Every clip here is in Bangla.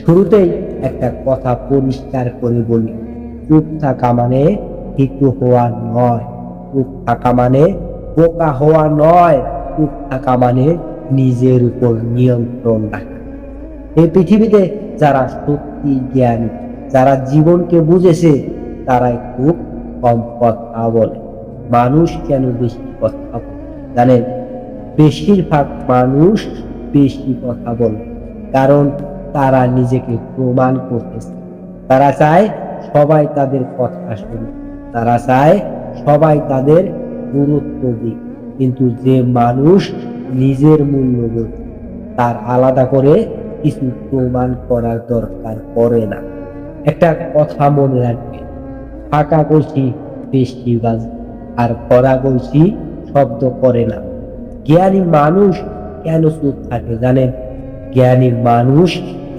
শুরুতেই একটা কথা পরিষ্কার করে বলি, চুপ থাকা মানে হিকু হওয়া নয়, চুপ থাকা মানে বোকা হওয়া নয়, চুপ থাকা মানে নিজের উপর নিয়ন্ত্রণ রাখা। এই পৃথিবীতে যারা সত্যি জ্ঞানী, যারা জীবনকে বুঝেছে, তারাই খুব কম কথা বলে। মানুষ কেন বেশি কথা বলে জানেন? বেশিরভাগ মানুষ বেশি কথা বলে কারণ তারা নিজেকে প্রমাণ করতেছে। তারা চায় সবাই তাদের কথা শুনে, তারা চায় সবাই তাদের গুরুত্ব দিক। কিন্তু যে মানুষ নিজের মূল্য বোঝে, তার আলাদা করে কিছু প্রমাণ করার দরকার পড়ে না। একটা কথা মনে রাখবে, ফাঁকা কলসি বেশি বাজে আর ভরা কলসি শব্দ করে না। জ্ঞানী মানুষ কেন চুপ থাকে জানেন? জ্ঞানী মানুষ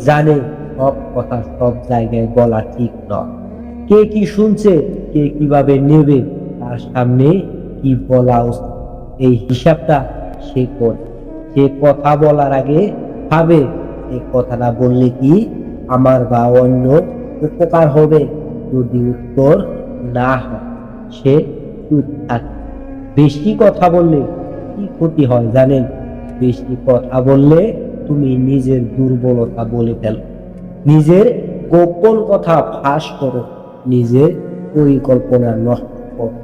জানে সব কথা সব জায়গায় বলা ঠিক নয়। কে কি শুনছে, কে কিভাবে নেবে, তার সামনে কি বলা উচিত, এই হিসাবটা সে করে। সে কথা বলার আগে ভাবে, এই কথাটা বললে কি আমার বা অন্য উপকার হবে? যদি উত্তর না হয়, সে চুপ থাকে। বেশি কথা বললে কি ক্ষতি হয় জানেন? বেশি কথা বললে তুমি নিজের দুর্বলতা বলে ফেলো, নিজের গোপন কথা ফাঁস করো, নিজের পরিকল্পনা নষ্ট করো।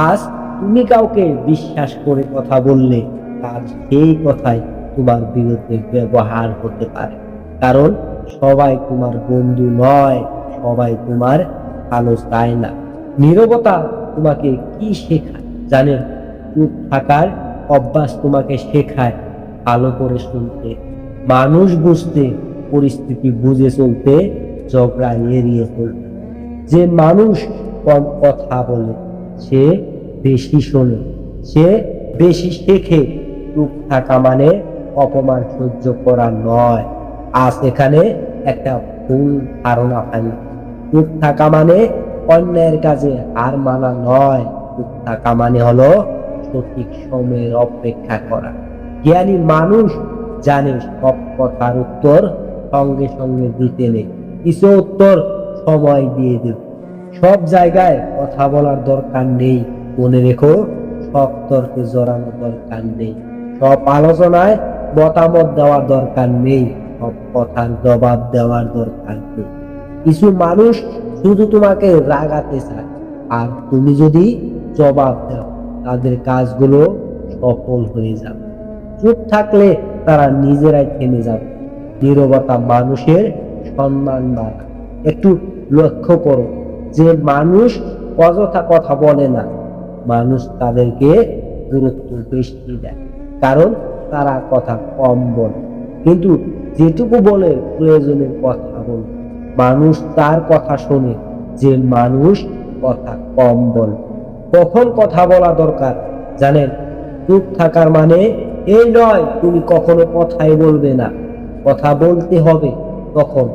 আজ তুমি কাউকে বিশ্বাস করে কথা বললে, তার সেই কথাই তোমার বিরুদ্ধে ব্যবহার হতে পারে। কারণ সবাই তোমার বন্ধু নয়, সবাই তোমার ভালো চায় না। নীরবতা তোমাকে কি শেখায় জানেন? চুপ থাকার অভ্যাস তোমাকে শেখায় ভালো করে শুনতে, মানুষ বুঝতে, পরিস্থিতি বুঝে চলতে, ঝগড়া এড়িয়ে চলতে। যে মানুষ কম কথা বলে সে বেশি শোনে, সে বেশি শেখে। চুপ থাকা মানে অপমান সহ্য করা নয়। আজ এখানে একটা ভুল ধারণা ফেলে, চুপ থাকা মানে অন্যায়ের কাজে হার মানা নয়। চুপ থাকা মানে হলো সঠিক সময়ের অপেক্ষা করা। জ্ঞানী মানুষ জানে সব কথার উত্তর সঙ্গে সঙ্গে দিতে নেই, কিছু উত্তর সময় দিয়ে দেবে। সব জায়গায় কথা বলার দরকার নেই, মনে রেখো। সব তর্কে জড়ানোর দরকার নেই, সব আলোচনায় মতামত দেওয়ার দরকার নেই, সব কথার জবাব দেওয়ার দরকার নেই। কিছু মানুষ শুধু তোমাকে রাগাতে চায়, আর তুমি যদি জবাব দাও, তাদের কাজগুলো সফল হয়ে যাবে। চুপ থাকলে তারা নিজেরাই থেমে যাবে। নীরবতা মানুষের সম্মান বাড়ায়। একটু লক্ষ্য করো, যে মানুষ অযথা কথা বলে না, মানুষ তাদেরকে গুরুত্ব বেশি দেয়, কারণ তারা কথা কম বলে। কিন্তু যেটুকু বলে প্রয়োজনের কথা বলে, মানুষ তার কথা শোনে। যে মানুষ কথা কম বলে, কখন কথা বলা দরকার জানেন? চুপ থাকার মানে এই নয় তুমি কখনো কথাই বলবে না। কথা বলতে হবে তখন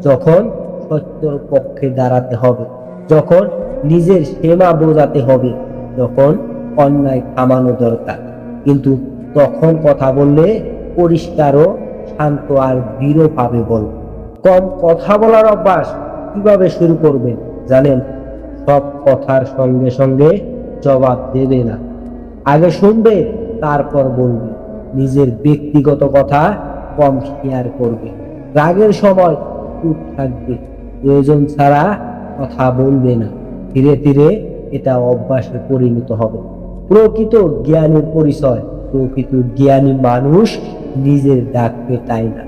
যখন সত্যের পক্ষে দাঁড়াতে হবে, যখন নিজের সীমা বোঝাতে হবে, যখন অন্যায় থামানো দরকার। কিন্তু তখন কথা বললে পরিষ্কার ও শান্ত আর দৃঢ়ভাবে বল। কম কথা বলার অভ্যাস কিভাবে শুরু করবেন জানেন? সব কথার সঙ্গে সঙ্গে জবাব দেবে না, আগে শুনবে তারপর বলবে। নিজের ব্যক্তিগত কথা কম শেয়ার করবে, রাগের সময় চুপ থাকবে, প্রয়োজন ছাড়া কথা বলবে না। ধীরে ধীরে এটা অভ্যাসে পরিণত হবে। প্রকৃত জ্ঞানের পরিচয়, প্রকৃত জ্ঞানী মানুষ নিজের ডাক পেটায় না,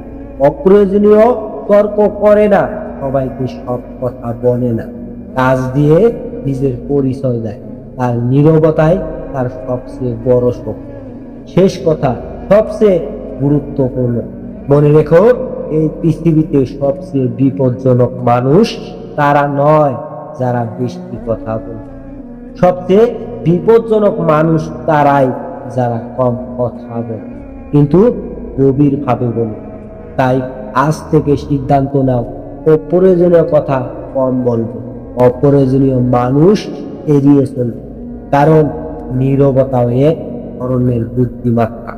অপ্রয়োজনীয় তর্ক করে না, সবাইকে সব কথা বলে না, কাজ দিয়ে নিজের পরিচয় দেয়। তার নীরবতাই তার সবচেয়ে বড় শক্তি। শেষ কথা, সবচেয়ে গুরুত্বপূর্ণ, মনে রেখো, এই পৃথিবীতে সবচেয়ে বিপজ্জনক মানুষ তারা নয় যারা বেশি কথা বলে। সবচেয়ে বিপজ্জনক মানুষ তারাই যারা কম কথা বলে কিন্তু গভীর ভাবে বলে। তাই আজ থেকে সিদ্ধান্ত নাও, অপ্রয়োজনীয় কথা কম বলবো, অপ্রয়োজনীয় মানুষ এড়িয়ে চলবে। কারণ নীরবতাও এক ধরনের বুদ্ধিমত্তা।